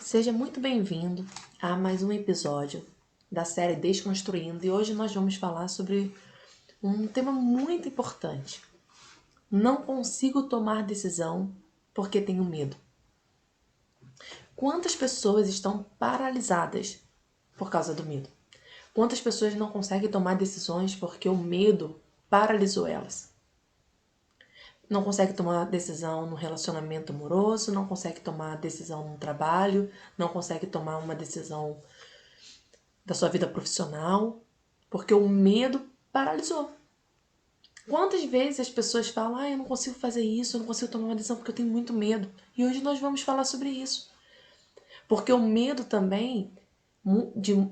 Seja muito bem-vindo a mais um episódio da série Desconstruindo, e hoje nós vamos falar sobre um tema muito importante. Não consigo tomar decisão porque tenho medo. Quantas pessoas estão paralisadas por causa do medo? Quantas pessoas não conseguem tomar decisões porque o medo paralisou elas? Não consegue tomar decisão no relacionamento amoroso, não consegue tomar decisão no trabalho, não consegue tomar uma decisão da sua vida profissional, porque o medo paralisou. Quantas vezes as pessoas falam, eu não consigo fazer isso, eu não consigo tomar uma decisão porque eu tenho muito medo. E hoje nós vamos falar sobre isso. Porque o medo também,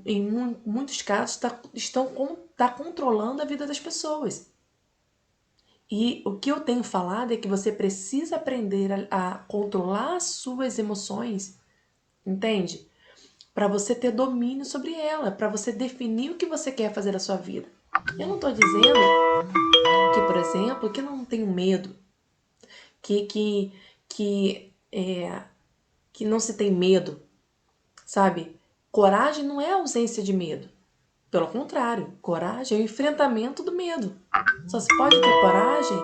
em muitos casos, está controlando a vida das pessoas. E o que eu tenho falado é que você precisa aprender a controlar as suas emoções, entende? Para você ter domínio sobre ela, para você definir o que você quer fazer da sua vida. Eu não estou dizendo que, por exemplo, que não tenho medo, que não se tem medo, sabe? Coragem não é ausência de medo. Pelo contrário, coragem é o enfrentamento do medo. Só se pode ter coragem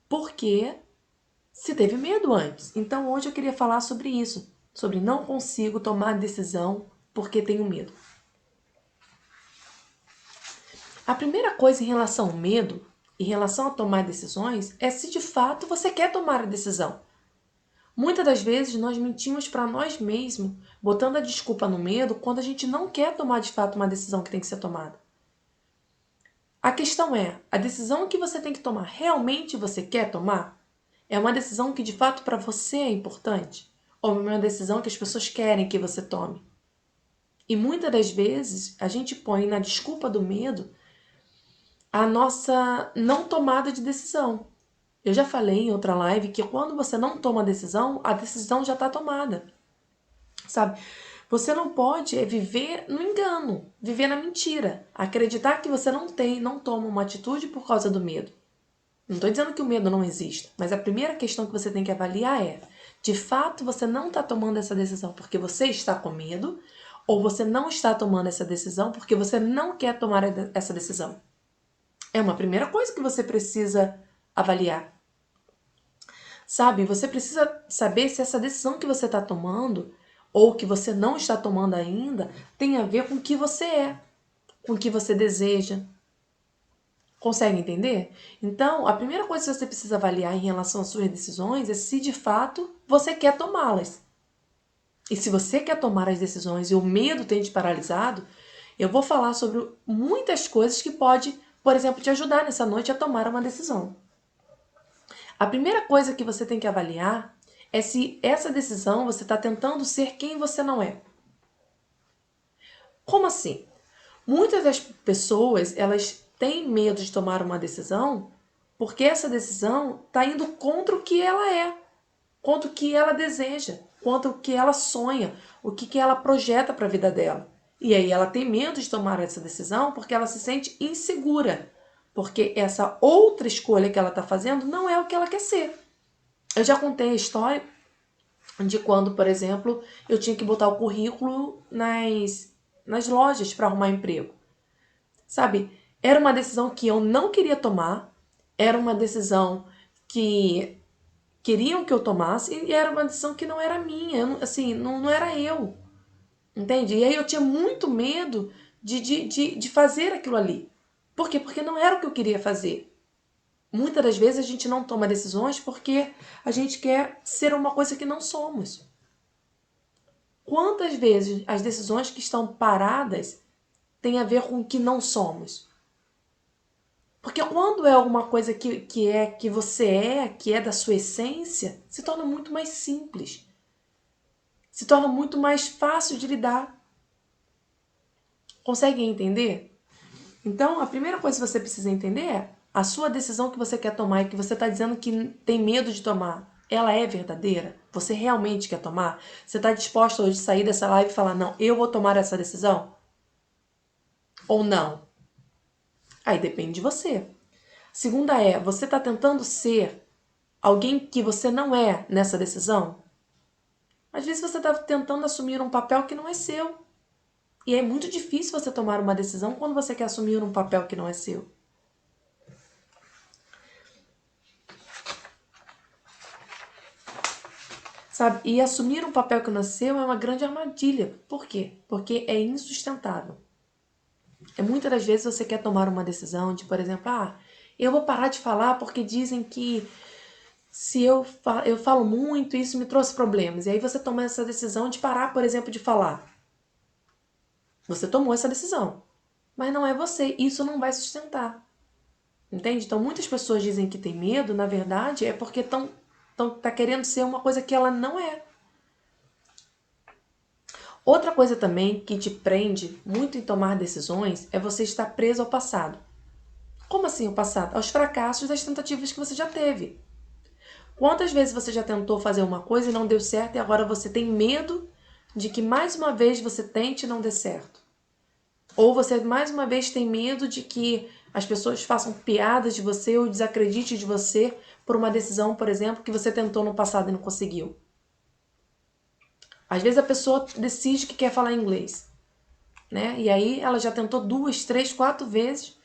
porque se teve medo antes. Então hoje eu queria falar sobre isso, sobre não consigo tomar decisão porque tenho medo. A primeira coisa em relação ao medo, em relação a tomar decisões, é se de fato você quer tomar a decisão. Muitas das vezes nós mentimos para nós mesmos, botando a desculpa no medo, quando a gente não quer tomar de fato uma decisão que tem que ser tomada. A questão é, a decisão que você tem que tomar, realmente você quer tomar? É uma decisão que de fato para você é importante? Ou é uma decisão que as pessoas querem que você tome? E muitas das vezes a gente põe na desculpa do medo a nossa não tomada de decisão. Eu já falei em outra live que quando você não toma a decisão já está tomada. Sabe? Você não pode viver no engano, viver na mentira, acreditar que você não toma uma atitude por causa do medo. Não estou dizendo que o medo não existe, mas a primeira questão que você tem que avaliar é: de fato você não está tomando essa decisão porque você está com medo, ou você não está tomando essa decisão porque você não quer tomar essa decisão? É uma primeira coisa que você precisa avaliar. Sabe, você precisa saber se essa decisão que você está tomando ou que você não está tomando ainda tem a ver com o que você é, com o que você deseja. Consegue entender? Então, a primeira coisa que você precisa avaliar em relação às suas decisões é se de fato você quer tomá-las. E se você quer tomar as decisões e o medo tem te paralisado, eu vou falar sobre muitas coisas que pode, por exemplo, te ajudar nessa noite a tomar uma decisão. A primeira coisa que você tem que avaliar é se essa decisão você está tentando ser quem você não é. Como assim? Muitas das pessoas, elas têm medo de tomar uma decisão porque essa decisão está indo contra o que ela é, contra o que ela deseja, contra o que ela sonha, o que ela projeta para a vida dela. E aí ela tem medo de tomar essa decisão porque ela se sente insegura, porque essa outra escolha que ela está fazendo não é o que ela quer ser. Eu já contei a história de quando, por exemplo, eu tinha que botar o currículo nas lojas para arrumar emprego. Sabe? Era uma decisão que eu não queria tomar, era uma decisão que queriam que eu tomasse e era uma decisão que não era minha, assim, não era eu. Entende? E aí eu tinha muito medo de fazer aquilo ali. Por quê? Porque não era o que eu queria fazer. Muitas das vezes a gente não toma decisões porque a gente quer ser uma coisa que não somos. Quantas vezes as decisões que estão paradas têm a ver com o que não somos? Porque quando é alguma coisa que você é, que é da sua essência, se torna muito mais simples. Se torna muito mais fácil de lidar. Conseguem entender? Então, a primeira coisa que você precisa entender é a sua decisão que você quer tomar e que você está dizendo que tem medo de tomar. Ela é verdadeira? Você realmente quer tomar? Você está disposto hoje a sair dessa live e falar, não, eu vou tomar essa decisão? Ou não? Aí depende de você. Segunda é, você está tentando ser alguém que você não é nessa decisão? Às vezes você está tentando assumir um papel que não é seu. E é muito difícil você tomar uma decisão quando você quer assumir um papel que não é seu. Sabe? E assumir um papel que não é seu é uma grande armadilha. Por quê? Porque é insustentável. Muitas das vezes você quer tomar uma decisão de, por exemplo, eu vou parar de falar porque dizem que se eu falo muito, isso me trouxe problemas. E aí você toma essa decisão de parar, por exemplo, de falar. Você tomou essa decisão. Mas não é você. Isso não vai sustentar. Entende? Então muitas pessoas dizem que tem medo, na verdade, é porque tá querendo ser uma coisa que ela não é. Outra coisa também que te prende muito em tomar decisões é você estar preso ao passado. Como assim o passado? Aos fracassos das tentativas que você já teve. Quantas vezes você já tentou fazer uma coisa e não deu certo e agora você tem medo de que mais uma vez você tente e não dê certo? Ou você mais uma vez tem medo de que as pessoas façam piadas de você ou desacreditem de você por uma decisão, por exemplo, que você tentou no passado e não conseguiu? Às vezes a pessoa decide que quer falar inglês, né? E aí ela já tentou 2, 3, 4 vezes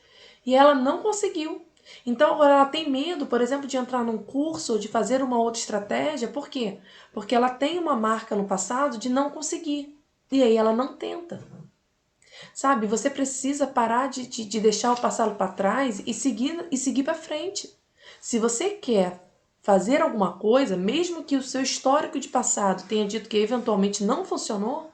e ela não conseguiu. Então agora ela tem medo, por exemplo, de entrar num curso ou de fazer uma outra estratégia. Por quê? Porque ela tem uma marca no passado de não conseguir. E aí ela não tenta. Sabe, você precisa parar de deixar o passado para trás e seguir para frente. Se você quer fazer alguma coisa, mesmo que o seu histórico de passado tenha dito que eventualmente não funcionou,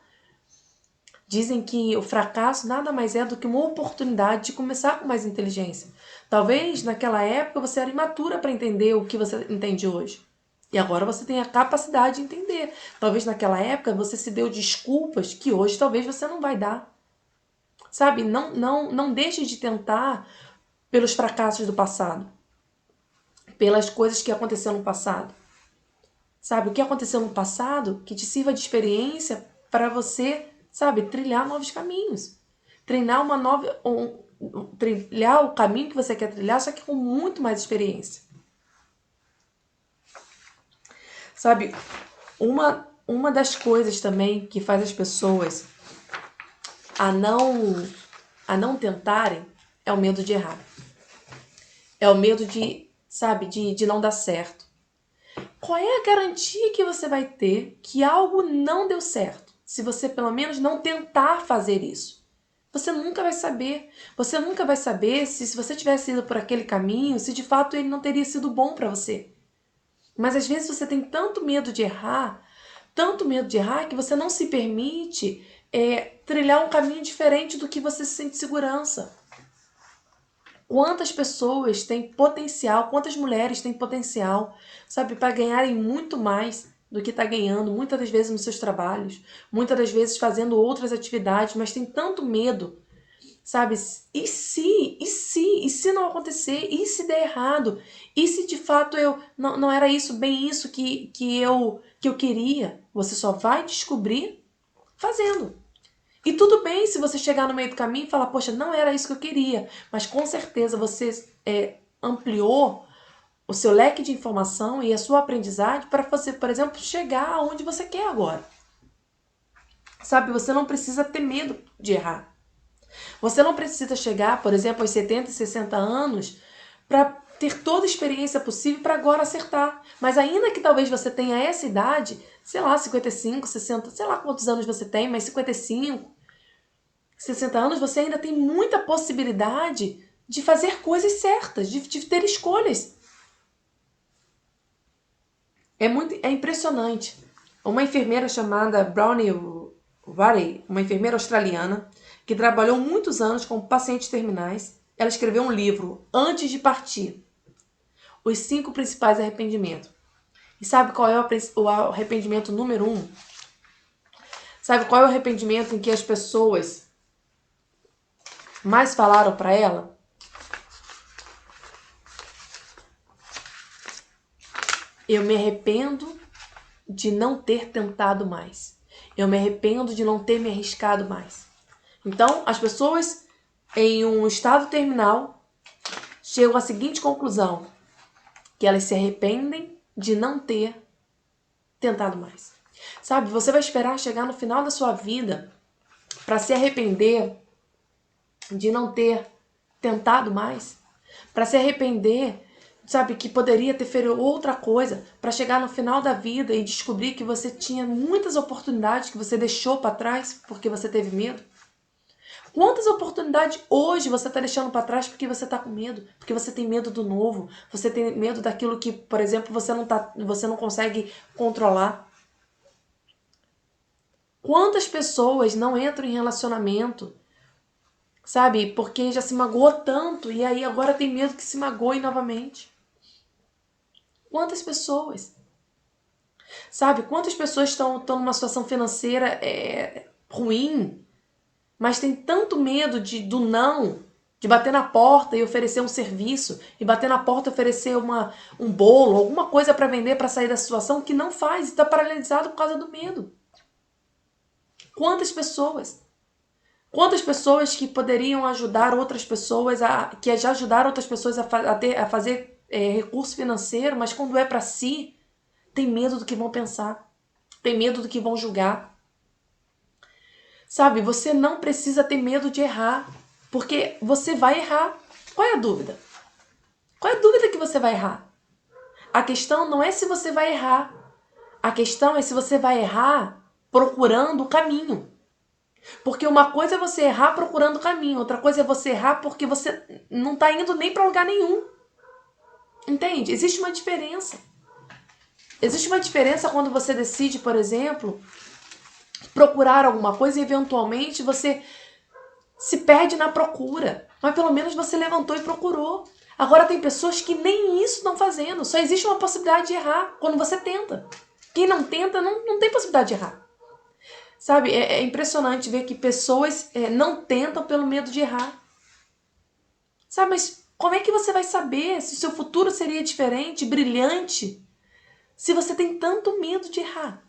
dizem que o fracasso nada mais é do que uma oportunidade de começar com mais inteligência. Talvez naquela época você era imatura para entender o que você entende hoje. E agora você tem a capacidade de entender. Talvez naquela época você se deu desculpas que hoje talvez você não vai dar. Sabe? Não deixe de tentar pelos fracassos do passado. Pelas coisas que aconteceram no passado. Sabe? O que aconteceu no passado que te sirva de experiência para você, sabe, trilhar novos caminhos. Trilhar o caminho que você quer trilhar, só que com muito mais experiência. Sabe? Uma das coisas também que faz as pessoas a não tentarem é o medo de errar. É o medo de não dar certo. Qual é a garantia que você vai ter que algo não deu certo? Se você pelo menos não tentar fazer isso. Você nunca vai saber. Você nunca vai saber se você tivesse ido por aquele caminho, se de fato ele não teria sido bom para você. Mas às vezes você tem tanto medo de errar, que você não se permite trilhar um caminho diferente do que você sente segurança. Quantas pessoas têm potencial, quantas mulheres têm potencial, sabe, para ganharem muito mais do que está ganhando, muitas das vezes nos seus trabalhos, muitas das vezes fazendo outras atividades, mas tem tanto medo, sabe? E se não acontecer? E se der errado? E se de fato não era isso, bem isso que eu queria? Você só vai descobrir fazendo. E tudo bem se você chegar no meio do caminho e falar, poxa, não era isso que eu queria, mas com certeza você ampliou o seu leque de informação e a sua aprendizagem para você, por exemplo, chegar aonde você quer agora. Sabe, você não precisa ter medo de errar. Você não precisa chegar, por exemplo, aos 70, 60 anos para ter toda a experiência possível para agora acertar. Mas ainda que talvez você tenha essa idade, sei lá, 55, 60, sei lá quantos anos você tem, mas 55, 60 anos, você ainda tem muita possibilidade de fazer coisas certas, de ter escolhas. É impressionante. Uma enfermeira chamada Brownie Varey, uma enfermeira australiana, que trabalhou muitos anos com pacientes terminais, ela escreveu um livro, Antes de Partir, Os 5 Principais Arrependimentos. E sabe qual é o arrependimento número 1? Sabe qual é o arrependimento em que as pessoas mais falaram para ela? Eu me arrependo de não ter tentado mais. Eu me arrependo de não ter me arriscado mais. Então, as pessoas em um estado terminal chegam à seguinte conclusão, que elas se arrependem de não ter tentado mais. Sabe, você vai esperar chegar no final da sua vida para se arrepender de não ter tentado mais? Para se arrepender, sabe, que poderia ter feito outra coisa, para chegar no final da vida e descobrir que você tinha muitas oportunidades que você deixou para trás porque você teve medo? Quantas oportunidades hoje você está deixando para trás porque você está com medo? Porque você tem medo do novo, você tem medo daquilo que, por exemplo, você não consegue controlar. Quantas pessoas não entram em relacionamento, sabe, porque já se magoou tanto e aí agora tem medo que se magoe novamente? Quantas pessoas? Sabe, quantas pessoas estão numa situação financeira ruim, mas tem tanto medo do não, de bater na porta e oferecer um serviço, e bater na porta e oferecer um bolo, alguma coisa para vender para sair da situação, que não faz, e está paralisado por causa do medo. Quantas pessoas? Quantas pessoas que poderiam ajudar outras pessoas, que já ajudaram outras pessoas a fazer recurso financeiro, mas quando é para si, tem medo do que vão pensar, tem medo do que vão julgar. Sabe, você não precisa ter medo de errar, porque você vai errar. Qual é a dúvida? Qual é a dúvida que você vai errar? A questão não é se você vai errar. A questão é se você vai errar procurando o caminho. Porque uma coisa é você errar procurando o caminho, outra coisa é você errar porque você não está indo nem para lugar nenhum. Entende? Existe uma diferença. Existe uma diferença quando você decide, por exemplo, procurar alguma coisa e eventualmente você se perde na procura. Mas pelo menos você levantou e procurou. Agora tem pessoas que nem isso estão fazendo. Só existe uma possibilidade de errar quando você tenta. Quem não tenta não tem possibilidade de errar. Sabe, é impressionante ver que pessoas não tentam pelo medo de errar. Sabe, mas como é que você vai saber se o seu futuro seria diferente, brilhante, se você tem tanto medo de errar?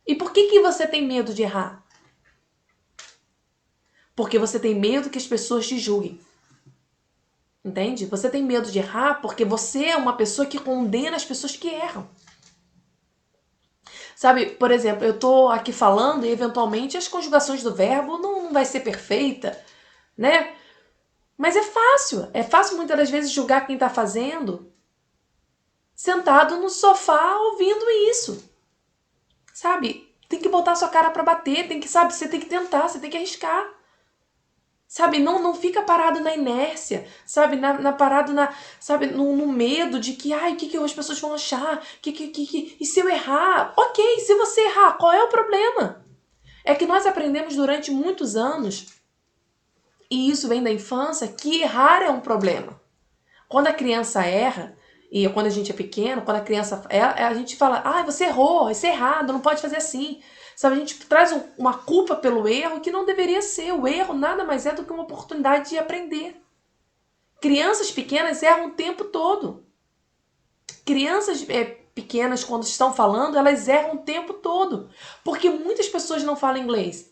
E por que você tem medo de errar? Porque você tem medo que as pessoas te julguem. Entende? Você tem medo de errar porque você é uma pessoa que condena as pessoas que erram. Sabe, por exemplo, eu tô aqui falando e eventualmente as conjugações do verbo não vai ser perfeita, né? Mas é fácil. É fácil muitas das vezes julgar quem tá fazendo sentado no sofá ouvindo isso. Sabe? Tem que botar sua cara pra bater, você tem que tentar, você tem que arriscar. Sabe, não fica parado na inércia, sabe, sabe, no medo de que, ai, o que as pessoas vão achar, e se eu errar? Ok, se você errar, qual é o problema? É que nós aprendemos durante muitos anos, e isso vem da infância, que errar é um problema. Quando a criança erra, e quando a gente é pequeno, quando a criança erra, a gente fala, ah, você errou, isso é errado, não pode fazer assim. Sabe, a gente traz uma culpa pelo erro que não deveria ser. O erro nada mais é do que uma oportunidade de aprender. Crianças pequenas erram o tempo todo. Crianças pequenas, quando estão falando, elas erram o tempo todo. Porque muitas pessoas não falam inglês.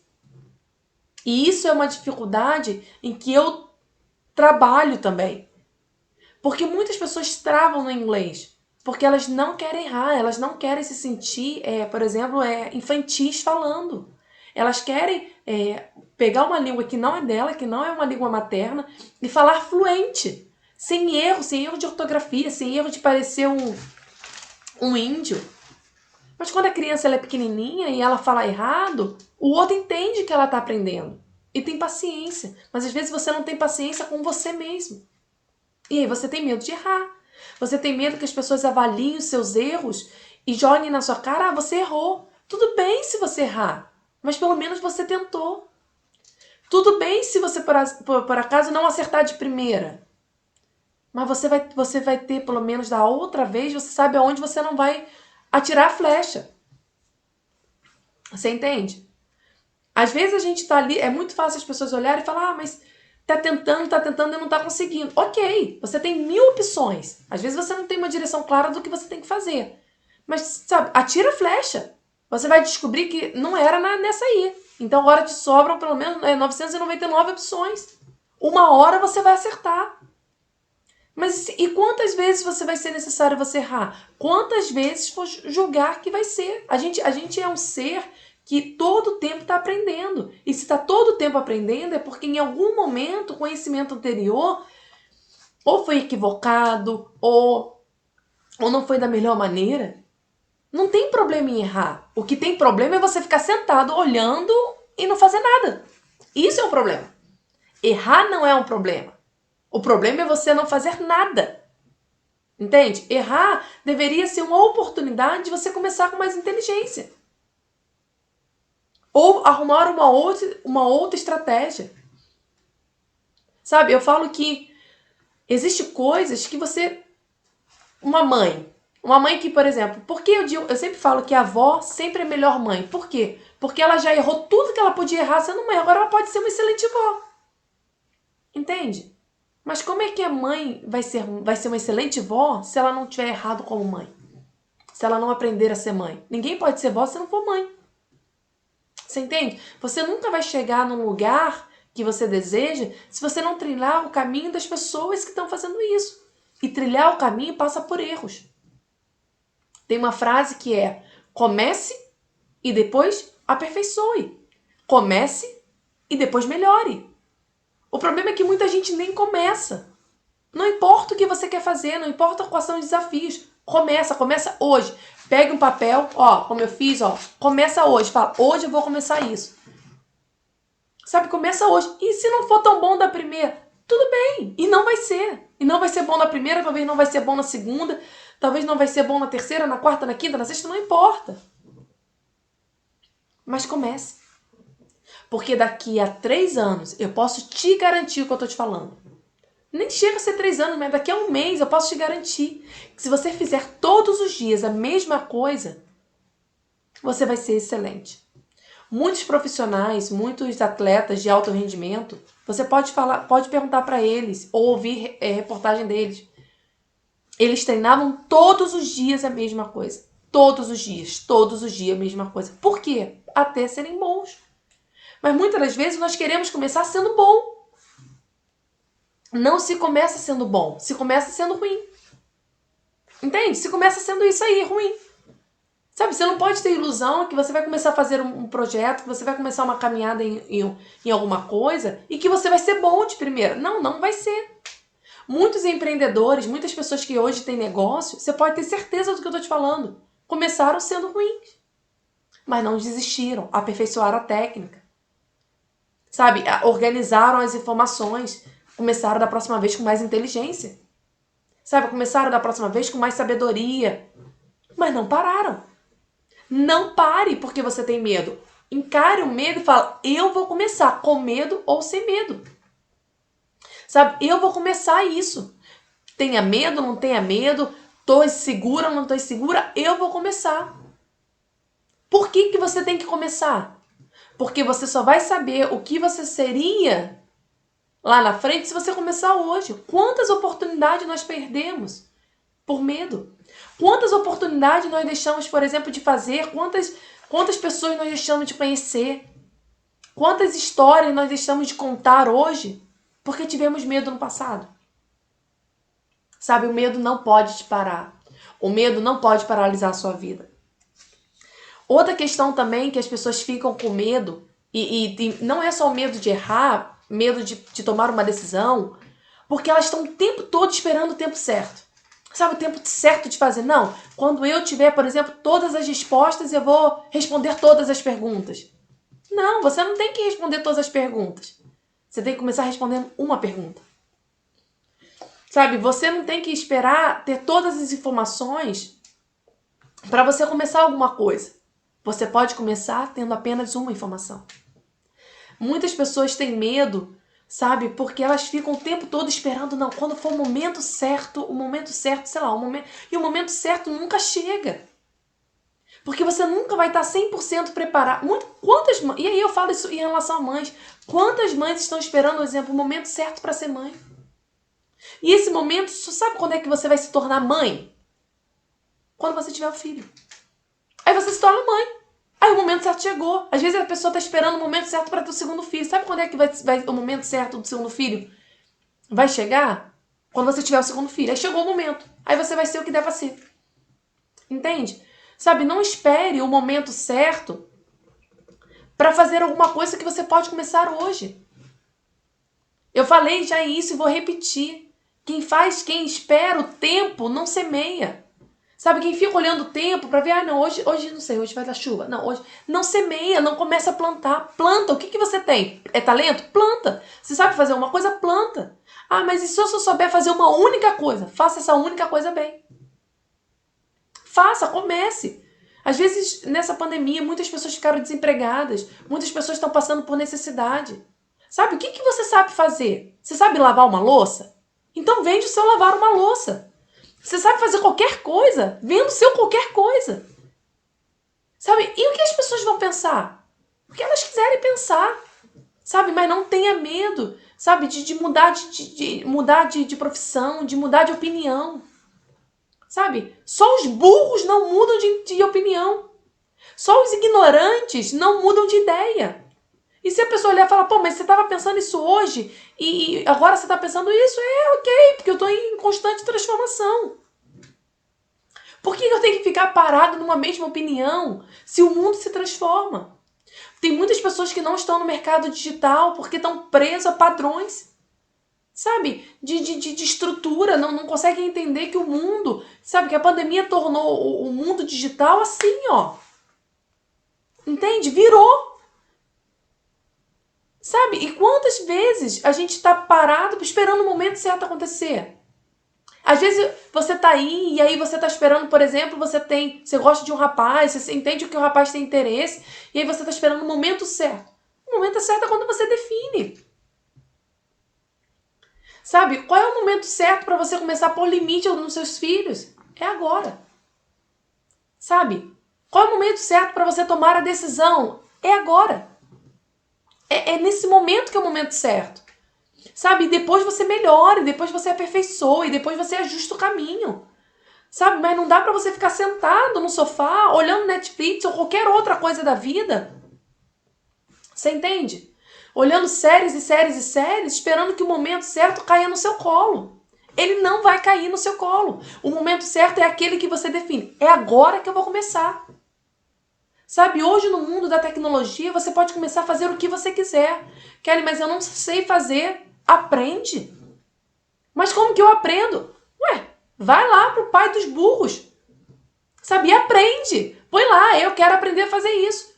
E isso é uma dificuldade em que eu trabalho também. Porque muitas pessoas travam no inglês. Porque elas não querem errar, elas não querem se sentir, por exemplo, infantis falando. Elas querem pegar uma língua que não é dela, que não é uma língua materna, e falar fluente, sem erro de ortografia, sem erro de parecer um índio. Mas quando a criança ela é pequenininha e ela fala errado, o outro entende que ela está aprendendo. E tem paciência. Mas às vezes você não tem paciência com você mesmo. E aí você tem medo de errar. Você tem medo que as pessoas avaliem os seus erros e joguem na sua cara, ah, você errou. Tudo bem se você errar, mas pelo menos você tentou. Tudo bem se você por acaso não acertar de primeira. Mas você vai ter, pelo menos da outra vez, você sabe aonde você não vai atirar a flecha. Você entende? Às vezes a gente tá ali, é muito fácil as pessoas olharem e falar, ah, mas tá tentando e não tá conseguindo. Ok, você tem 1000 opções. Às vezes você não tem uma direção clara do que você tem que fazer. Mas, sabe, atira a flecha. Você vai descobrir que não era nessa aí. Então agora te sobram pelo menos 999 opções. Uma hora você vai acertar. Mas e quantas vezes você vai ser necessário você errar? Quantas vezes for julgar que vai ser? A gente é um ser que todo o tempo está aprendendo. E se está todo o tempo aprendendo é porque em algum momento o conhecimento anterior ou foi equivocado ou não foi da melhor maneira. Não tem problema em errar. O que tem problema é você ficar sentado olhando e não fazer nada. Isso é um problema. Errar não é um problema. O problema é você não fazer nada. Entende? Errar deveria ser uma oportunidade de você começar com mais inteligência. Ou arrumar uma outra estratégia. Sabe, eu falo que existe coisas que você... Uma mãe que, por exemplo... Por que eu sempre falo que a avó sempre é a melhor mãe? Por quê? Porque ela já errou tudo que ela podia errar sendo mãe. Agora ela pode ser uma excelente avó. Entende? Mas como é que a mãe vai ser uma excelente vó se ela não tiver errado como mãe? Se ela não aprender a ser mãe? Ninguém pode ser vó se não for mãe. Você entende? Você nunca vai chegar num lugar que você deseja se você não trilhar o caminho das pessoas que estão fazendo isso. E trilhar o caminho passa por erros. Tem uma frase que é: comece e depois aperfeiçoe. Comece e depois melhore. O problema é que muita gente nem começa. Não importa o que você quer fazer, não importa quais são os desafios. Começa hoje. Pegue um papel, ó, como eu fiz, ó. Começa hoje, fala, hoje eu vou começar isso. Sabe, começa hoje. E se não for tão bom da primeira, tudo bem. E não vai ser. E não vai ser bom na primeira, talvez não vai ser bom na segunda, talvez não vai ser bom na terceira, na quarta, na quinta, na sexta, não importa. Mas comece. Porque daqui a 3 anos eu posso te garantir o que eu tô te falando. Nem chega a ser 3 anos, mas daqui a 1 mês eu posso te garantir que se você fizer todos os dias a mesma coisa, você vai ser excelente. Muitos profissionais, muitos atletas de alto rendimento, você pode perguntar para eles ou ouvir reportagem deles. Eles treinavam todos os dias a mesma coisa. Todos os dias a mesma coisa. Por quê? Até serem bons. Mas muitas das vezes nós queremos começar sendo bom. Não se começa sendo bom, se começa sendo ruim. Entende? Se começa sendo isso aí, ruim. Sabe, você não pode ter ilusão que você vai começar a fazer um projeto, que você vai começar uma caminhada em alguma coisa e que você vai ser bom de primeira. Não, não vai ser. Muitos empreendedores, muitas pessoas que hoje têm negócio, você pode ter certeza do que eu estou te falando, começaram sendo ruins, mas não desistiram, aperfeiçoaram a técnica. Sabe, organizaram as informações, começaram da próxima vez com mais inteligência. Sabe, começaram da próxima vez com mais sabedoria. Mas não pararam. Não pare porque você tem medo. Encare o medo e fala, eu vou começar com medo ou sem medo. Sabe, eu vou começar isso. Tenha medo, não tenha medo, tô insegura ou não tô insegura, eu vou começar. Por que você tem que começar? Porque você só vai saber o que você seria lá na frente se você começar hoje. Quantas oportunidades nós perdemos por medo? Quantas oportunidades nós deixamos, por exemplo, de fazer? Quantas pessoas nós deixamos de conhecer? Quantas histórias nós deixamos de contar hoje porque tivemos medo no passado? Sabe, o medo não pode te parar. O medo não pode paralisar a sua vida. Outra questão também que as pessoas ficam com medo, e não é só o medo de errar, medo de tomar uma decisão, porque elas estão o tempo todo esperando o tempo certo. Sabe, o tempo certo de fazer? Não, quando eu tiver, por exemplo, todas as respostas, eu vou responder todas as perguntas. Não, você não tem que responder todas as perguntas. Você tem que começar respondendo uma pergunta. Sabe, você não tem que esperar ter todas as informações para você começar alguma coisa. Você pode começar tendo apenas uma informação. Muitas pessoas têm medo, sabe, porque elas ficam o tempo todo esperando, não, quando for o momento certo, sei lá, e o momento certo nunca chega. Porque você nunca vai estar 100% preparado. E aí eu falo isso em relação a mães. Quantas mães estão esperando, por exemplo, o momento certo para ser mãe? E esse momento, sabe quando é que você vai se tornar mãe? Quando você tiver o filho. Aí você se torna mãe. Aí o momento certo chegou. Às vezes a pessoa está esperando o momento certo para ter o segundo filho. Sabe quando é que vai o momento certo do segundo filho? Vai chegar? Quando você tiver o segundo filho. Aí chegou o momento. Aí você vai ser o que deve ser. Entende? Sabe, não espere o momento certo para fazer alguma coisa que você pode começar hoje. Eu falei já isso e vou repetir. Quem espera o tempo não semeia. Sabe, quem fica olhando o tempo para ver, não, hoje não sei, hoje vai dar chuva. Não, hoje não semeia, não começa a plantar. Planta, o que você tem? É talento? Planta. Você sabe fazer uma coisa? Planta. Ah, mas e se eu só souber fazer uma única coisa? Faça essa única coisa bem. Faça, comece. Às vezes, nessa pandemia, muitas pessoas ficaram desempregadas, muitas pessoas estão passando por necessidade. Sabe, o que você sabe fazer? Você sabe lavar uma louça? Então vende o seu lavar uma louça. Você sabe fazer qualquer coisa? Venda o seu qualquer coisa. Sabe, e o que as pessoas vão pensar? O que elas quiserem pensar. Sabe, mas não tenha medo, sabe, de mudar mudar de profissão, de mudar de opinião. Sabe? Só os burros não mudam de opinião. Só os ignorantes não mudam de ideia. E se a pessoa olhar e falar, pô, mas você estava pensando isso hoje e agora você está pensando isso, é ok, porque eu estou em constante transformação. Por que eu tenho que ficar parado numa mesma opinião se o mundo se transforma? Tem muitas pessoas que não estão no mercado digital porque estão presas a padrões. Sabe, de estrutura, não conseguem entender que o mundo, sabe, que a pandemia tornou o mundo digital assim, ó. Entende? Virou. Sabe, e quantas vezes a gente tá parado esperando o momento certo acontecer? Às vezes você tá aí e aí você tá esperando, por exemplo, você gosta de um rapaz, você entende que o rapaz tem interesse, e aí você tá esperando o momento certo. O momento certo é quando você define. Sabe, qual é o momento certo para você começar a pôr limite nos seus filhos? É agora. Sabe? Qual é o momento certo para você tomar a decisão? É agora. É nesse momento que é o momento certo. Sabe? E depois você melhora, e depois você aperfeiçoa, e depois você ajusta o caminho. Sabe? Mas não dá para você ficar sentado no sofá, olhando Netflix ou qualquer outra coisa da vida. Você entende? Olhando séries e séries e séries, esperando que o momento certo caia no seu colo. Ele não vai cair no seu colo. O momento certo é aquele que você define. É agora que eu vou começar. Sabe, hoje no mundo da tecnologia, você pode começar a fazer o que você quiser. Kelly, mas eu não sei fazer. Aprende. Mas como que eu aprendo? Ué, vai lá pro pai dos burros. Sabe, e aprende. Põe lá, eu quero aprender a fazer isso.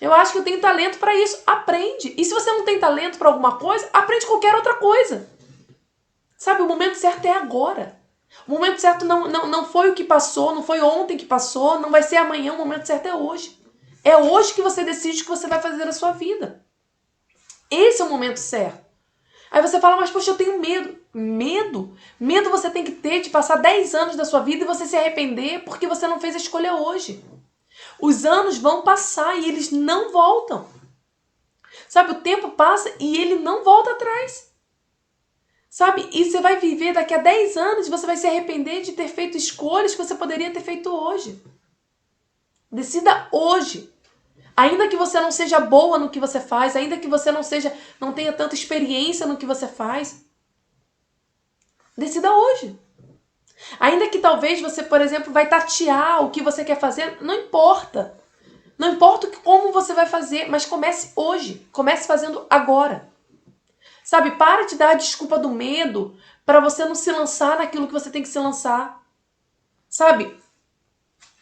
Eu acho que eu tenho talento para isso. Aprende. E se você não tem talento para alguma coisa, aprende qualquer outra coisa. Sabe, o momento certo é agora. O momento certo não foi o que passou, não foi ontem que passou, não vai ser amanhã, o momento certo é hoje. É hoje que você decide o que você vai fazer na sua vida. Esse é o momento certo. Aí você fala, mas poxa, eu tenho medo. Medo? Medo você tem que ter de passar 10 anos da sua vida e você se arrepender porque você não fez a escolha hoje. Os anos vão passar e eles não voltam. Sabe, o tempo passa e ele não volta atrás. Sabe, e você vai viver daqui a 10 anos e você vai se arrepender de ter feito escolhas que você poderia ter feito hoje. Decida hoje. Ainda que você não seja boa no que você faz, ainda que você não tenha tanta experiência no que você faz, decida hoje. Ainda que talvez você, por exemplo, vai tatear o que você quer fazer, não importa. Não importa como você vai fazer, mas comece hoje. Comece fazendo agora. Sabe, para de dar a desculpa do medo para você não se lançar naquilo que você tem que se lançar. Sabe,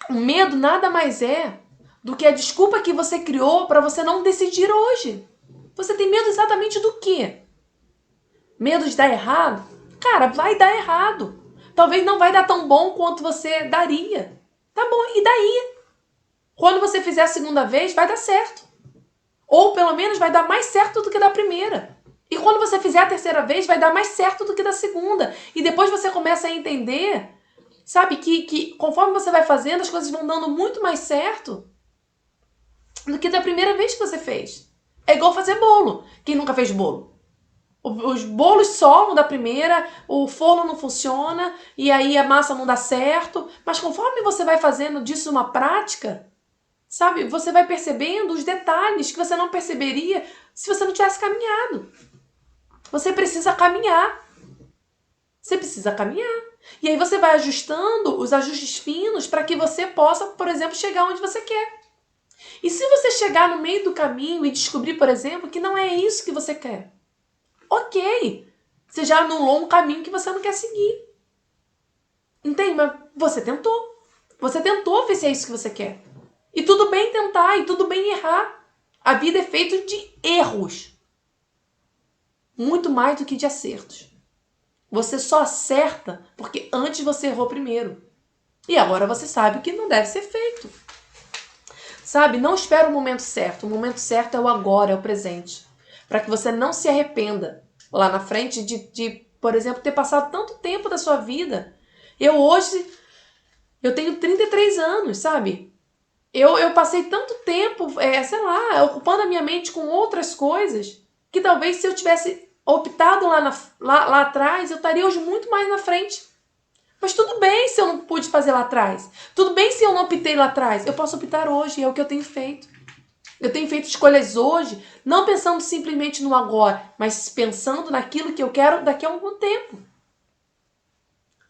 o medo nada mais é do que a desculpa que você criou para você não decidir hoje. Você tem medo exatamente do quê? Medo de dar errado? Cara, vai dar errado. Talvez não vai dar tão bom quanto você daria. Tá bom, e daí? Quando você fizer a segunda vez, vai dar certo. Ou pelo menos vai dar mais certo do que da primeira. E quando você fizer a terceira vez, vai dar mais certo do que da segunda. E depois você começa a entender, sabe, que conforme você vai fazendo, as coisas vão dando muito mais certo do que da primeira vez que você fez. É igual fazer bolo. Quem nunca fez bolo? Os bolos soltam da primeira, o forno não funciona, e aí a massa não dá certo. Mas conforme você vai fazendo disso uma prática, sabe, você vai percebendo os detalhes que você não perceberia se você não tivesse caminhado. Você precisa caminhar. Você precisa caminhar. E aí você vai ajustando os ajustes finos para que você possa, por exemplo, chegar onde você quer. E se você chegar no meio do caminho e descobrir, por exemplo, que não é isso que você quer, ok, você já anulou um caminho que você não quer seguir. Entende? Mas você tentou. Você tentou ver se é isso que você quer. E tudo bem tentar, e tudo bem errar. A vida é feita de erros. Muito mais do que de acertos. Você só acerta porque antes você errou primeiro. E agora você sabe o que não deve ser feito. Sabe? Não espera o momento certo. O momento certo é o agora, é o presente. Para que você não se arrependa lá na frente de, por exemplo, ter passado tanto tempo da sua vida. Eu tenho 33 anos, sabe? Eu passei tanto tempo, sei lá, ocupando a minha mente com outras coisas, que talvez se eu tivesse optado lá atrás, eu estaria hoje muito mais na frente. Mas tudo bem se eu não pude fazer lá atrás. Tudo bem se eu não optei lá atrás. Eu posso optar hoje, é o que eu tenho feito. Eu tenho feito escolhas hoje, não pensando simplesmente no agora, mas pensando naquilo que eu quero daqui a algum tempo.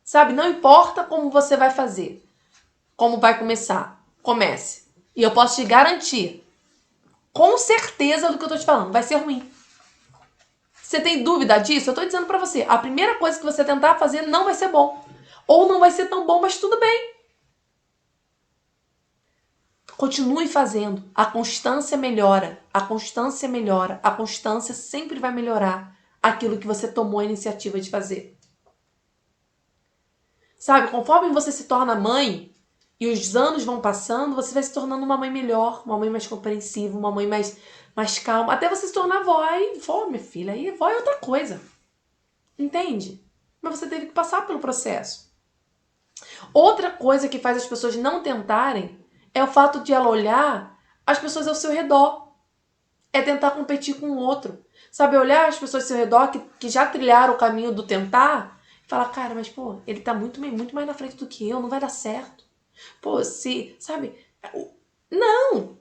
Sabe, não importa como você vai fazer, como vai começar, comece. E eu posso te garantir, com certeza do que eu tô te falando, vai ser ruim. Você tem dúvida disso? Eu tô dizendo pra você, a primeira coisa que você tentar fazer não vai ser bom. Ou não vai ser tão bom, mas tudo bem. Continue fazendo. A constância melhora. A constância melhora. A constância sempre vai melhorar aquilo que você tomou a iniciativa de fazer. Sabe, conforme você se torna mãe e os anos vão passando, você vai se tornando uma mãe melhor, uma mãe mais compreensiva, uma mãe mais calma. Até você se tornar avó. Aí, vó, minha filha, aí vó é outra coisa. Entende? Mas você teve que passar pelo processo. Outra coisa que faz as pessoas não tentarem é o fato de ela olhar as pessoas ao seu redor. É tentar competir com o outro. Sabe, olhar as pessoas ao seu redor que já trilharam o caminho do tentar e falar, cara, mas pô, ele tá muito mais na frente do que eu, não vai dar certo. Pô, sabe, não.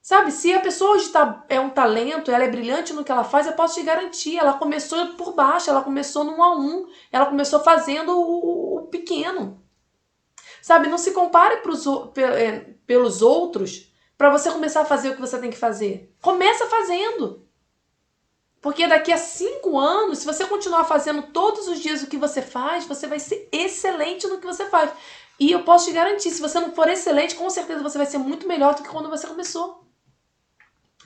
Sabe, se a pessoa hoje é um talento, ela é brilhante no que ela faz, eu posso te garantir, ela começou por baixo, ela começou no 1 a 1, ela começou fazendo o pequeno. Sabe, não se compare pelos outros para você começar a fazer o que você tem que fazer. Começa fazendo. Porque daqui a 5 anos, se você continuar fazendo todos os dias o que você faz, você vai ser excelente no que você faz. E eu posso te garantir, se você não for excelente, com certeza você vai ser muito melhor do que quando você começou.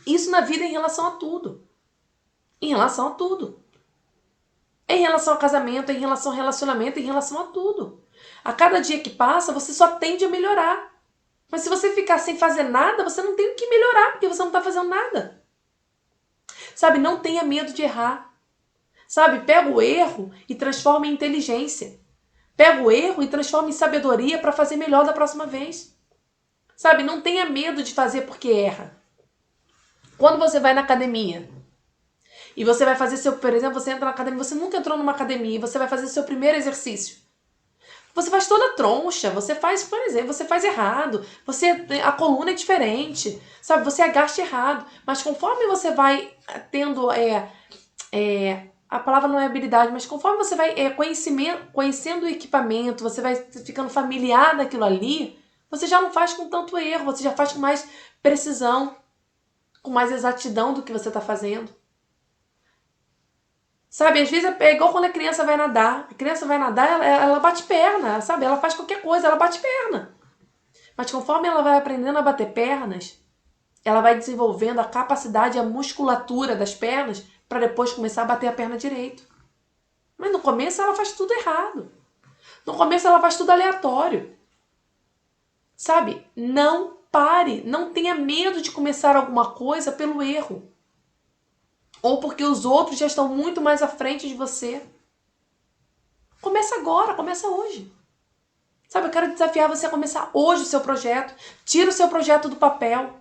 Isso na vida é em relação a tudo. Em relação a tudo. Em relação ao casamento, em relação ao relacionamento, em relação a tudo. A cada dia que passa, você só tende a melhorar. Mas se você ficar sem fazer nada, você não tem o que melhorar, porque você não está fazendo nada. Sabe, não tenha medo de errar. Sabe, pega o erro e transforma em inteligência. Pega o erro e transforma em sabedoria para fazer melhor da próxima vez. Sabe, não tenha medo de fazer porque erra. Quando você vai na academia e você vai fazer por exemplo, você entra na academia, você nunca entrou numa academia e você vai fazer seu primeiro exercício. Você faz toda troncha, você faz, por exemplo, você faz errado, a coluna é diferente, sabe? Você agacha errado. Mas conforme você vai tendo, a palavra não é habilidade, mas conforme você vai conhecendo o equipamento, você vai ficando familiar daquilo ali, você já não faz com tanto erro, você já faz com mais precisão, com mais exatidão do que você está fazendo. Sabe, às vezes é igual quando a criança vai nadar. A criança vai nadar, ela bate perna, sabe? Ela faz qualquer coisa, ela bate perna. Mas conforme ela vai aprendendo a bater pernas, ela vai desenvolvendo a capacidade e a musculatura das pernas para depois começar a bater a perna direito. Mas no começo ela faz tudo errado. No começo ela faz tudo aleatório. Sabe? Não pare, não tenha medo de começar alguma coisa pelo erro. Ou porque os outros já estão muito mais à frente de você. Começa agora, começa hoje. Sabe, eu quero desafiar você a começar hoje o seu projeto. Tira o seu projeto do papel.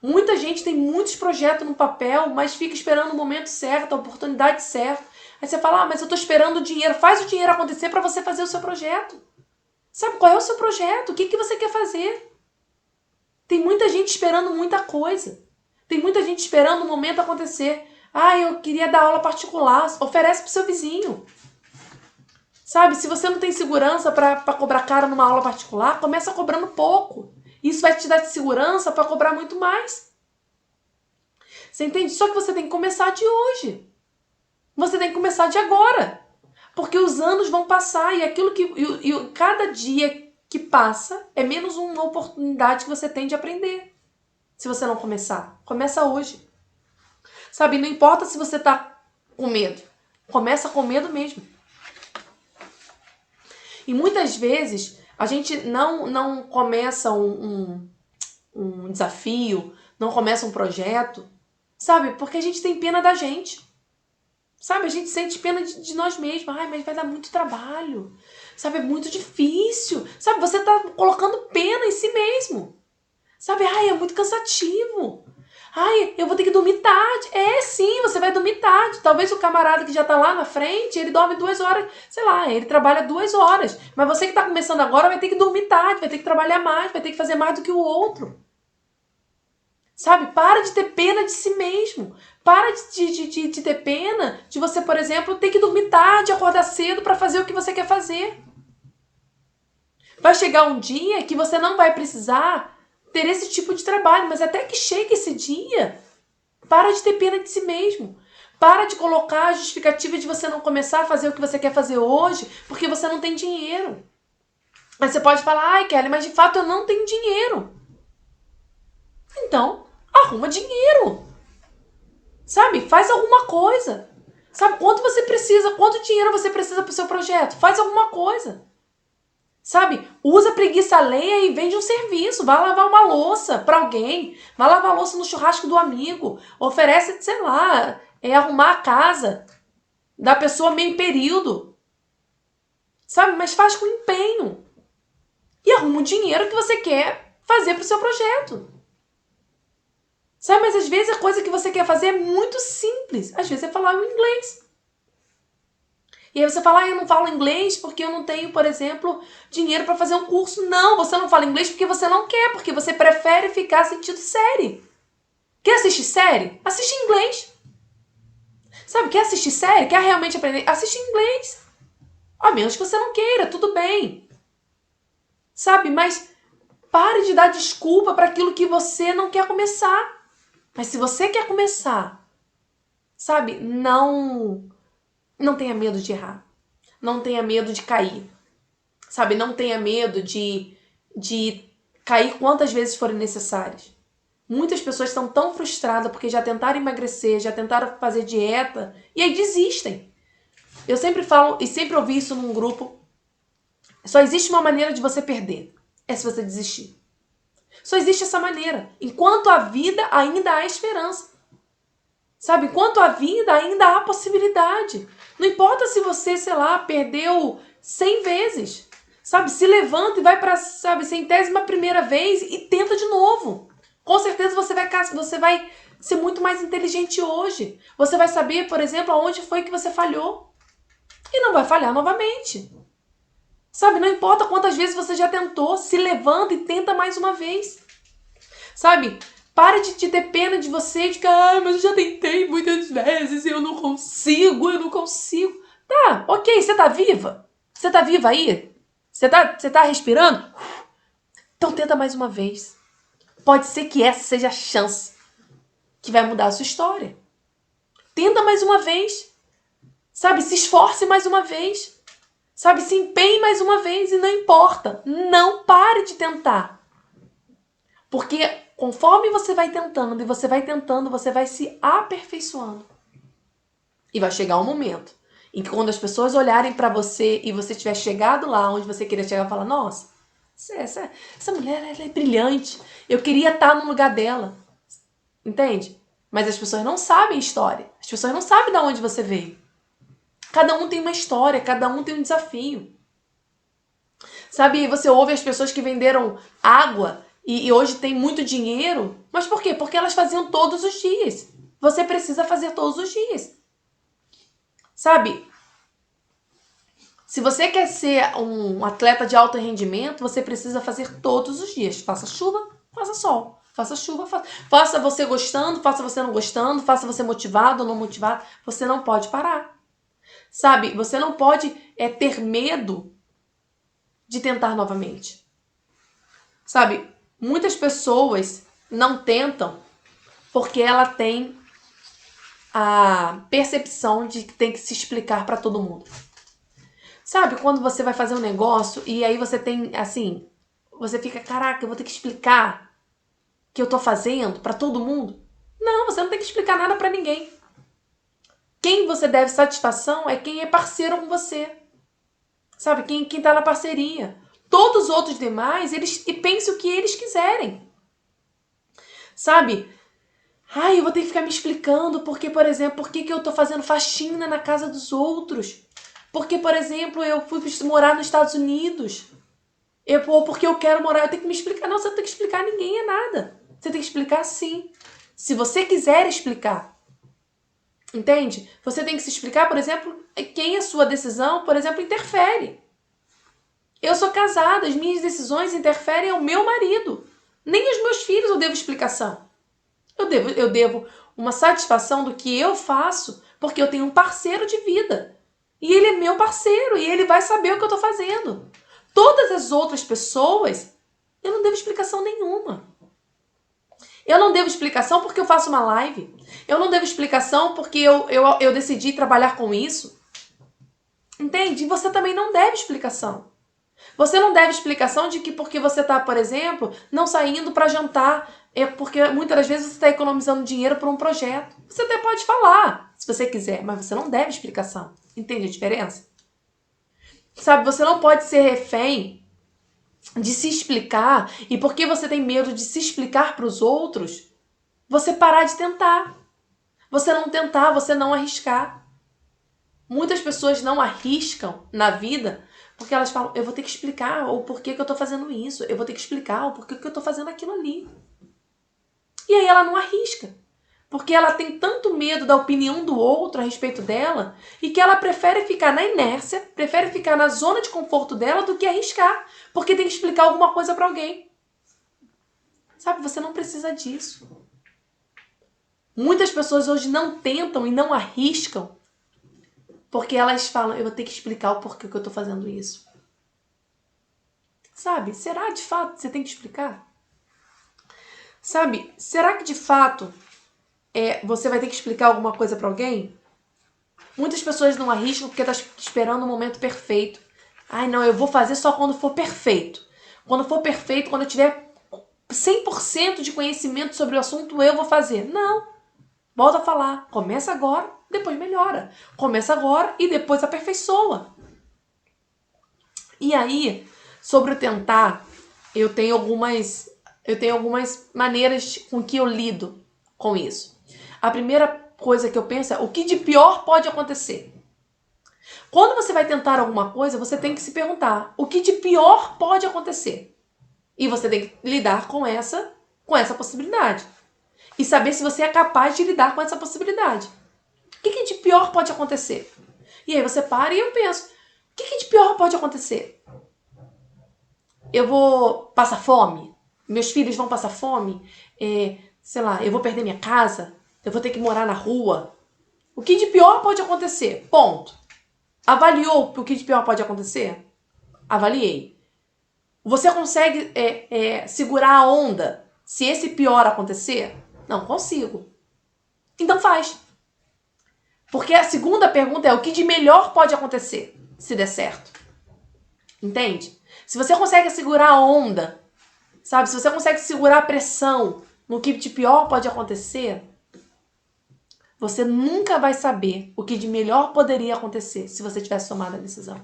Muita gente tem muitos projetos no papel, mas fica esperando o momento certo, a oportunidade certa. Aí você fala, mas eu estou esperando o dinheiro. Faz o dinheiro acontecer para você fazer o seu projeto. Sabe, qual é o seu projeto? O que você quer fazer? Tem muita gente esperando muita coisa. Tem muita gente esperando o momento acontecer. Ah, eu queria dar aula particular. Oferece pro seu vizinho. Sabe, se você não tem segurança para cobrar caro numa aula particular, começa cobrando pouco. Isso vai te dar segurança para cobrar muito mais. Você entende? Só que você tem que começar de hoje. Você tem que começar de agora. Porque os anos vão passar e aquilo que e cada dia que passa é menos uma oportunidade que você tem de aprender. Se você não começar, começa hoje. Sabe, não importa se você tá com medo. Começa com medo mesmo. E muitas vezes a gente não começa um desafio, não começa um projeto, sabe? Porque a gente tem pena da gente. Sabe, a gente sente pena de nós mesmos. Ai, mas vai dar muito trabalho. Sabe, é muito difícil. Sabe, você tá colocando pena em si mesmo. Sabe, ai, é muito cansativo. Ai, eu vou ter que dormir tarde. É, sim, você vai dormir tarde. Talvez o camarada que já tá lá na frente, ele dorme 2 horas. Sei lá, ele trabalha 2 horas. Mas você que tá começando agora vai ter que dormir tarde, vai ter que trabalhar mais, vai ter que fazer mais do que o outro. Sabe, para de ter pena de si mesmo. Para de ter pena de você, por exemplo, ter que dormir tarde, acordar cedo para fazer o que você quer fazer. Vai chegar um dia que você não vai precisar ter esse tipo de trabalho, mas até que chegue esse dia, para de ter pena de si mesmo. Para de colocar a justificativa de você não começar a fazer o que você quer fazer hoje, porque você não tem dinheiro. Mas você pode falar, ai, Kelly, mas de fato eu não tenho dinheiro. Então, arruma dinheiro. Sabe? Faz alguma coisa. Sabe? Quanto você precisa? Quanto dinheiro você precisa para o seu projeto? Faz alguma coisa. Sabe? Usa preguiça alheia e vende um serviço. Vai lavar uma louça para alguém. Vai lavar a louça no churrasco do amigo. Oferece, sei lá, arrumar a casa da pessoa meio período. Sabe? Mas faz com empenho. E arruma o dinheiro que você quer fazer para o seu projeto. Sabe, mas às vezes a coisa que você quer fazer é muito simples. Às vezes é falar o inglês. E aí você fala, eu não falo inglês porque eu não tenho, por exemplo, dinheiro para fazer um curso. Não, você não fala inglês porque você não quer, porque você prefere ficar assistindo série. Quer assistir série? Assiste em inglês. Sabe, quer assistir série? Quer realmente aprender? Assiste em inglês. A menos que você não queira, tudo bem. Sabe, mas pare de dar desculpa para aquilo que você não quer começar. Mas se você quer começar, sabe, não tenha medo de errar. Não tenha medo de cair. Sabe, não tenha medo de cair quantas vezes forem necessárias. Muitas pessoas estão tão frustradas porque já tentaram emagrecer, já tentaram fazer dieta e aí desistem. Eu sempre falo e sempre ouvi isso num grupo. Só existe uma maneira de você perder. É se você desistir. Só existe essa maneira. Enquanto há vida, ainda há esperança. Sabe? Enquanto há vida, ainda há possibilidade. Não importa se você, sei lá, perdeu 100 vezes. Sabe? Se levanta e vai para, sabe, 100ª vez e tenta de novo. Com certeza você vai ser muito mais inteligente hoje. Você vai saber, por exemplo, aonde foi que você falhou. E não vai falhar novamente. Sabe, não importa quantas vezes você já tentou, se levanta e tenta mais uma vez. Sabe, para de ter pena de você, de que, mas eu já tentei muitas vezes e eu não consigo. Tá, ok, você tá viva? Você tá viva aí? Você tá respirando? Então tenta mais uma vez. Pode ser que essa seja a chance que vai mudar a sua história. Tenta mais uma vez. Sabe, se esforce mais uma vez. Sabe, se empenhe mais uma vez e não importa. Não pare de tentar. Porque conforme você vai tentando e você vai tentando, você vai se aperfeiçoando. E vai chegar um momento em que quando as pessoas olharem para você e você tiver chegado lá onde você queria chegar, falar, nossa, essa mulher ela é brilhante. Eu queria estar no lugar dela. Entende? Mas as pessoas não sabem história. As pessoas não sabem de onde você veio. Cada um tem uma história, cada um tem um desafio. Sabe, você ouve as pessoas que venderam água e hoje tem muito dinheiro. Mas por quê? Porque elas faziam todos os dias. Você precisa fazer todos os dias. Sabe, se você quer ser um atleta de alto rendimento, você precisa fazer todos os dias. Faça chuva, faça sol. Faça chuva, faça você gostando, faça você não gostando, faça você motivado ou não motivado. Você não pode parar. Sabe, você não pode ter medo de tentar novamente. Sabe, muitas pessoas não tentam porque ela tem a percepção de que tem que se explicar para todo mundo. Sabe, quando você vai fazer um negócio e aí você tem, assim, você fica, caraca, eu vou ter que explicar que eu tô fazendo para todo mundo? Não, você não tem que explicar nada para ninguém. Quem você deve satisfação é quem é parceiro com você. Sabe, quem tá na parceria. Todos os outros demais, eles pensam o que eles quiserem. Sabe? Ai, eu vou ter que ficar me explicando porque, por exemplo, por que eu tô fazendo faxina na casa dos outros. Porque, por exemplo, eu fui morar nos Estados Unidos. Ou porque eu quero morar, eu tenho que me explicar. Não, você não tem que explicar a ninguém, é nada. Você tem que explicar sim. Se você quiser explicar. Entende? Você tem que se explicar, por exemplo, quem a sua decisão, por exemplo, interfere. Eu sou casada, as minhas decisões interferem ao meu marido. Nem aos meus filhos eu devo explicação. Eu devo uma satisfação do que eu faço, porque eu tenho um parceiro de vida. E ele é meu parceiro, e ele vai saber o que eu estou fazendo. Todas as outras pessoas, eu não devo explicação nenhuma. Eu não devo explicação porque eu faço uma live. Eu não devo explicação porque eu decidi trabalhar com isso. Entende? E você também não deve explicação. Você não deve explicação de que porque você está, por exemplo, não saindo para jantar, é porque muitas das vezes você está economizando dinheiro para um projeto. Você até pode falar, se você quiser, mas você não deve explicação. Entende a diferença? Sabe, você não pode ser refém de se explicar e porque você tem medo de se explicar para os outros, você parar de tentar. Você não tentar, você não arriscar. Muitas pessoas não arriscam na vida porque elas falam, eu vou ter que explicar o porquê que eu tô fazendo isso, eu vou ter que explicar o porquê que eu tô fazendo aquilo ali. E aí ela não arrisca. Porque ela tem tanto medo da opinião do outro a respeito dela e que ela prefere ficar na inércia, prefere ficar na zona de conforto dela do que arriscar, porque tem que explicar alguma coisa para alguém. Sabe, você não precisa disso. Muitas pessoas hoje não tentam e não arriscam porque elas falam, eu vou ter que explicar o porquê que eu tô fazendo isso. Sabe, será de fato que você tem que explicar? Sabe, será que de fato você vai ter que explicar alguma coisa para alguém? Muitas pessoas não arriscam porque tá esperando o momento perfeito. Ai, não, eu vou fazer só quando for perfeito. Quando for perfeito, quando eu tiver 100% de conhecimento sobre o assunto, eu vou fazer. Não. Volta a falar. Começa agora, depois melhora. Começa agora e depois aperfeiçoa. E aí, sobre o tentar, eu tenho algumas maneiras com que eu lido com isso. A primeira coisa que eu penso é o que de pior pode acontecer. Quando você vai tentar alguma coisa, você tem que se perguntar o que de pior pode acontecer. E você tem que lidar com essa possibilidade. E saber se você é capaz de lidar com essa possibilidade. O que de pior pode acontecer? E aí você para e eu penso, o que de pior pode acontecer? Eu vou passar fome? Meus filhos vão passar fome? Sei lá, eu vou perder minha casa? Eu vou ter que morar na rua? O que de pior pode acontecer? Ponto. Avaliou o que de pior pode acontecer? Avaliei. Você consegue segurar a onda se esse pior acontecer? Não consigo. Então faz. Porque a segunda pergunta é o que de melhor pode acontecer se der certo. Entende? Se você consegue segurar a onda, sabe? Se você consegue segurar a pressão no que de pior pode acontecer, você nunca vai saber o que de melhor poderia acontecer se você tivesse tomado a decisão.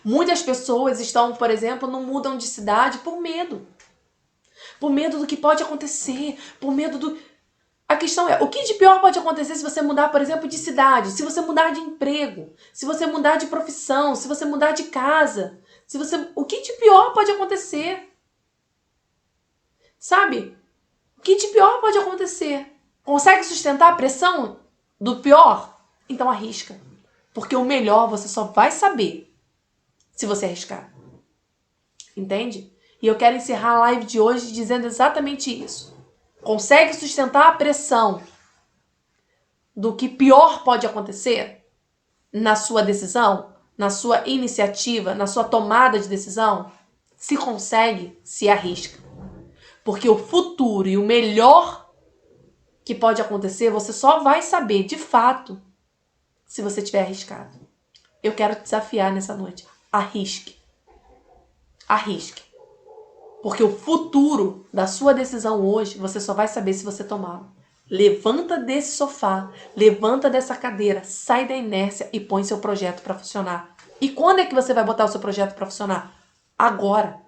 Muitas pessoas estão, por exemplo, não mudam de cidade por medo. Por medo do que pode acontecer, por medo do... A questão é, o que de pior pode acontecer se você mudar, por exemplo, de cidade, se você mudar de emprego, se você mudar de profissão, se você mudar de casa, o que de pior pode acontecer? Sabe? O que de pior pode acontecer? Consegue sustentar a pressão do pior? Então arrisca. Porque o melhor você só vai saber se você arriscar. Entende? E eu quero encerrar a live de hoje dizendo exatamente isso. Consegue sustentar a pressão do que pior pode acontecer? na sua decisão, na sua iniciativa, na sua tomada de decisão? Se consegue, se arrisca. Porque o futuro e o melhor que pode acontecer, você só vai saber de fato se você tiver arriscado. Eu quero te desafiar nessa noite. Arrisque. Arrisque. Porque o futuro da sua decisão hoje, você só vai saber se você tomá-la. Levanta desse sofá, levanta dessa cadeira, sai da inércia e põe seu projeto para funcionar. E quando é que você vai botar o seu projeto para funcionar? Agora.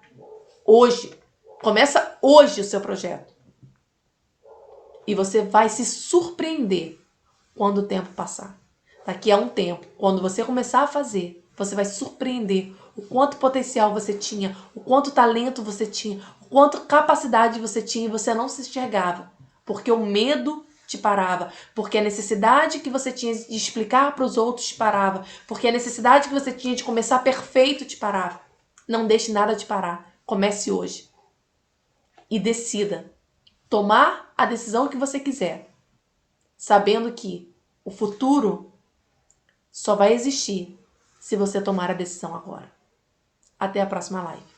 Hoje. Começa hoje o seu projeto. E você vai se surpreender quando o tempo passar. Daqui a um tempo, quando você começar a fazer, você vai se surpreender o quanto potencial você tinha, o quanto talento você tinha, o quanto capacidade você tinha e você não se enxergava. Porque o medo te parava, porque a necessidade que você tinha de explicar para os outros te parava, porque a necessidade que você tinha de começar perfeito te parava. Não deixe nada te parar. Comece hoje. E decida. Tomar a decisão que você quiser, sabendo que o futuro só vai existir se você tomar a decisão agora. Até a próxima live.